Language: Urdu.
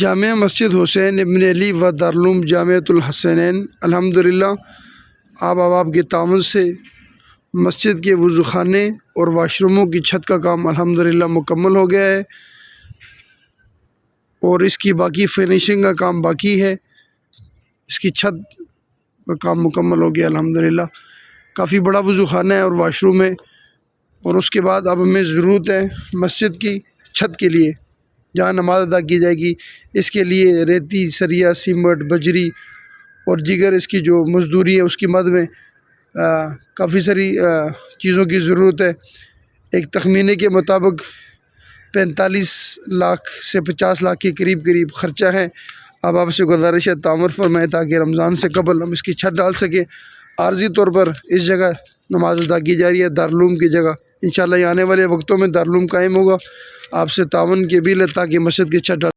جامع مسجد حسین ابن علی و دارالعلوم جامعۃ الحسنین الحمدللہ آب احباب کے تعاون سے مسجد کے وضو خانے اور واش روموں کی چھت کا کام الحمدللہ مکمل ہو گیا ہے، اور اس کی باقی فنیشنگ کا کام باقی ہے۔ اس کی چھت کا کام مکمل ہو گیا الحمدللہ۔ کافی بڑا وضو خانہ ہے اور واش روم ہے، اور اس کے بعد اب ہمیں ضرورت ہے مسجد کی چھت کے لیے جہاں نماز ادا کی جائے گی۔ اس کے لیے ریتی، سریا، سیمٹ، بجری اور دیگر اس کی جو مزدوری ہے اس کی مد میں کافی ساری چیزوں کی ضرورت ہے۔ ایک تخمینے کے مطابق 45 لاکھ سے 50 لاکھ کے قریب خرچہ ہے۔ اب آپ سے گزارش ہے تعمیر فرمائیں تاکہ رمضان سے قبل ہم اس کی چھت ڈال سکیں۔ عارضی طور پر اس جگہ نماز ادا کی جا رہی ہے دارالعلوم کی جگہ، انشاءاللہ یہ آنے والے وقتوں میں دارالعلوم قائم ہوگا۔ آپ سے تعاون کی اپیل ہے تاکہ مسجد کی چھت ڈال